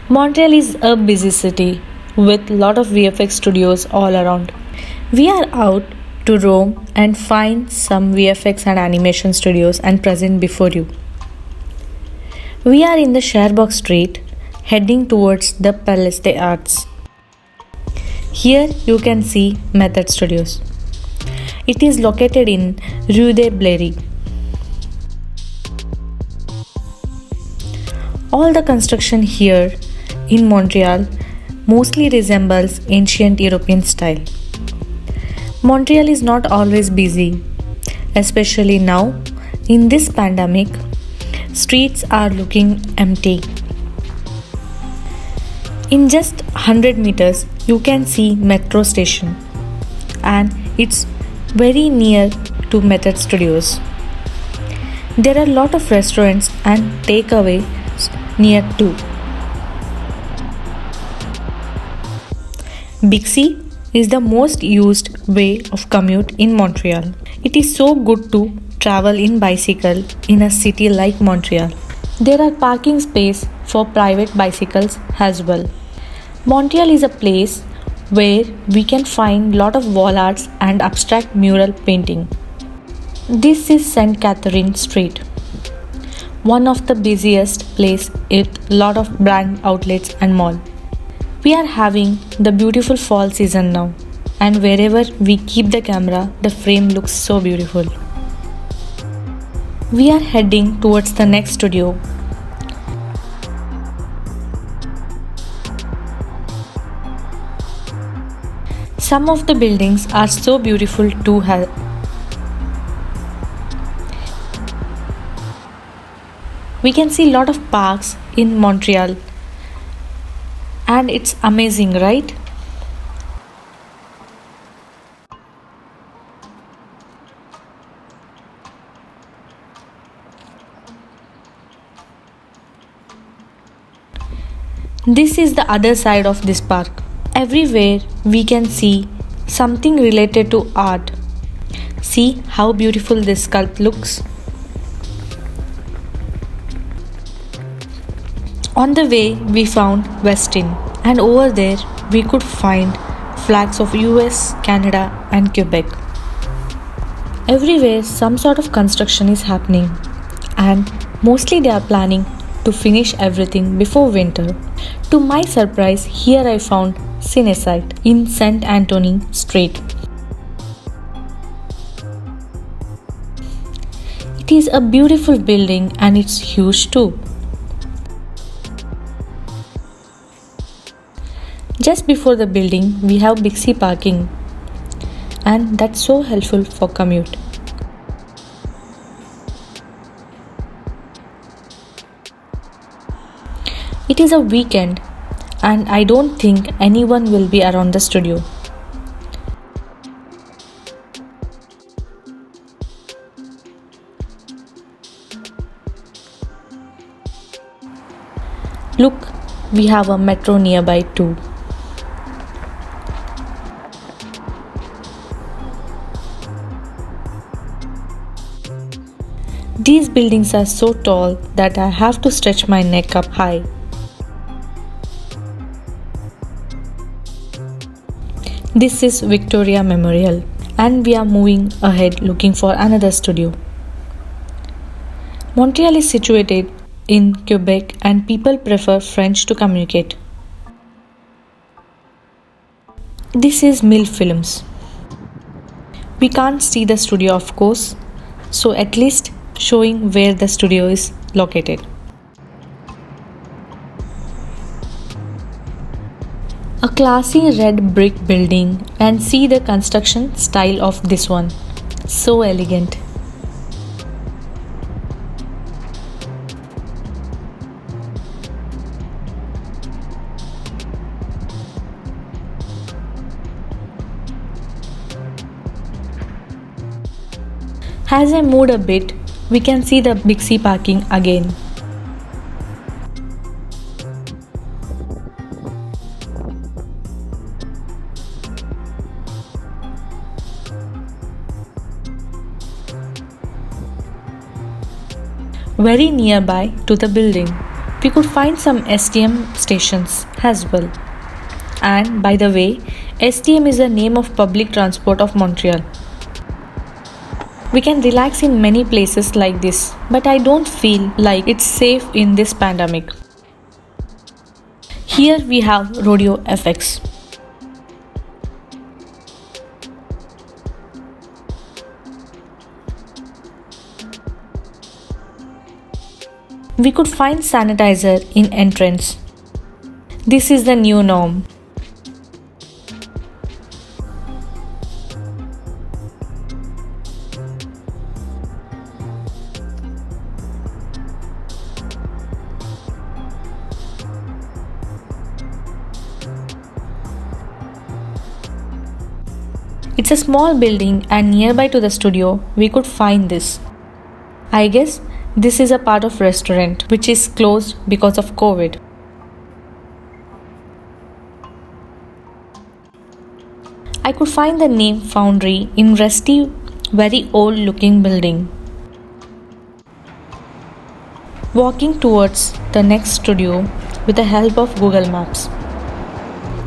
Montreal is a busy city with lot of VFX studios all around. We are out to roam and find some VFX and animation studios and present before you. We are in the Sherbrooke Street heading towards the Palace des Arts. Here you can see Method Studios. It is located in Rue de Blériot. All the construction here in Montreal mostly resembles ancient European style. Montreal is not always busy, especially now in this pandemic. Streets are looking empty. In just 100 meters, you can see metro station, and it's very near to Method Studios. There are a lot of restaurants and takeaways near too. Bixi is the most used way of commute in Montreal. It is so good to travel in bicycle in a city like Montreal. There are parking space for private bicycles as well. Montreal is a place where we can find lot of wall arts and abstract mural painting. This is St. Catherine Street, one of the busiest place with lot of brand outlets and mall. We are having the beautiful fall season now, and wherever we keep the camera, the frame looks so beautiful. We are heading towards the next studio. Some of the buildings are so beautiful too. We can see lot of parks in Montreal, and it's amazing, right? This is the other side of this park. Everywhere we can see something related to art. See how beautiful this sculpt looks. On the way we found Westin, and over there we could find flags of US, Canada and Quebec. Everywhere some sort of construction is happening, and mostly they are planning to finish everything before winter. To my surprise, here I found Cinesite in St. Anthony Street. It is a beautiful building and it's huge too. Just before the building, we have Bixi parking, and that's so helpful for commute. It is a weekend, and I don't think anyone will be around the studio. Look, we have a metro nearby too. These buildings are so tall that I have to stretch my neck up high. This is Victoria Memorial, and we are moving ahead looking for another studio. Montreal is situated in Quebec and people prefer French to communicate. This is Mill Films. We can't see the studio of course, so at least showing where the studio is located. A classy red brick building, and see the construction style of this one. So elegant. As I moved a bit, we can see the Bixi parking again. Very nearby to the building, We could find some STM stations as well. And by the way, STM is the name of public transport of Montreal. We can relax in many places like this, but I don't feel like it's safe in this pandemic. Here we have Rodeo FX. We could find sanitizer in entrance. This is the new norm. It's a small building and nearby to the studio we could find this. I guess this is a part of restaurant which is closed because of COVID. I could find the name Foundry in rusty, very old looking building. Walking towards the next studio with the help of Google Maps.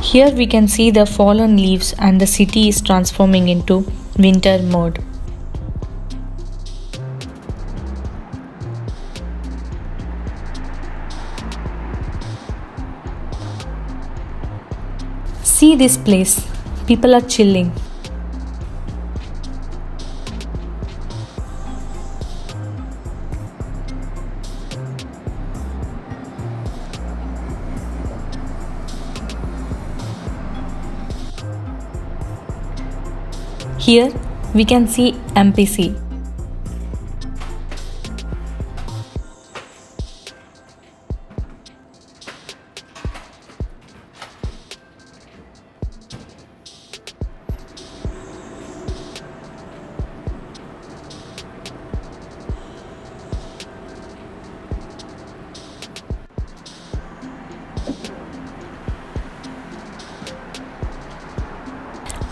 Here we can see the fallen leaves and the city is transforming into winter mode. See this place. People are chilling. Here we can see MPC.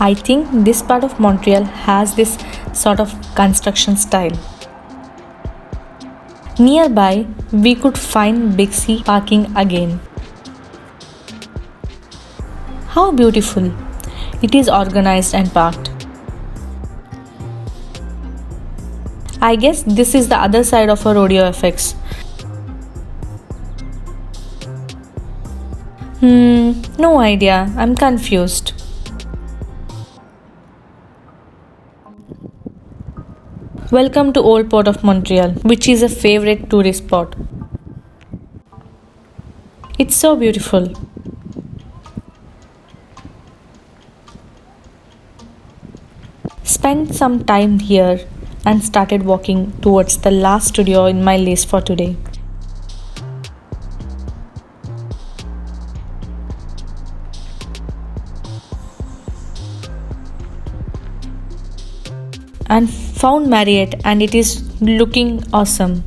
I think this part of Montreal has this sort of construction style. Nearby, we could find Bixi parking again. How beautiful! It is organized and parked. I guess this is the other side of a Rodeo FX. No idea. I'm confused. Welcome to Old Port of Montreal, which is a favorite tourist spot. It's so beautiful. Spent some time here and started walking towards the last studio in my list for today. And found Marriott and it is looking awesome.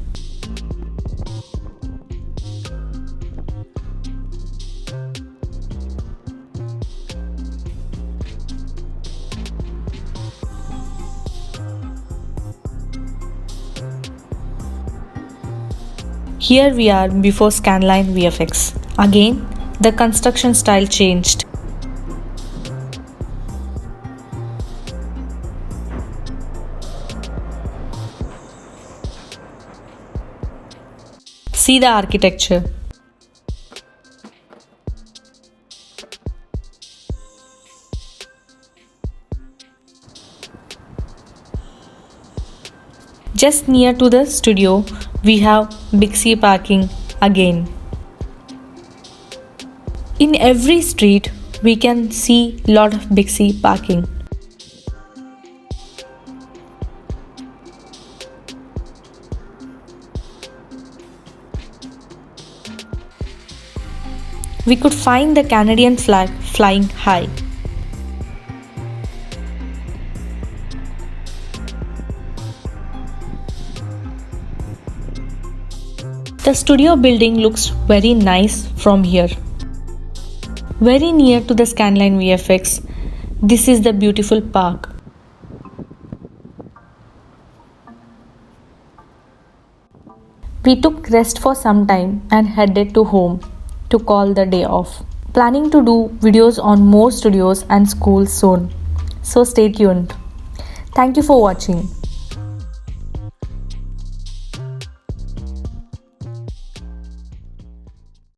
Here we are before Scanline VFX. Again, the construction style changed. See the architecture. Just near to the studio, we have Bixi parking again. In every street, we can see lot of Bixi parking. We could find the Canadian flag flying high. The studio building looks very nice from here. Very near to the Scanline VFX, this is the beautiful park. We took rest for some time and headed to home to call the day off. Planning to do videos on more studios and schools soon. So stay tuned. Thank you for watching.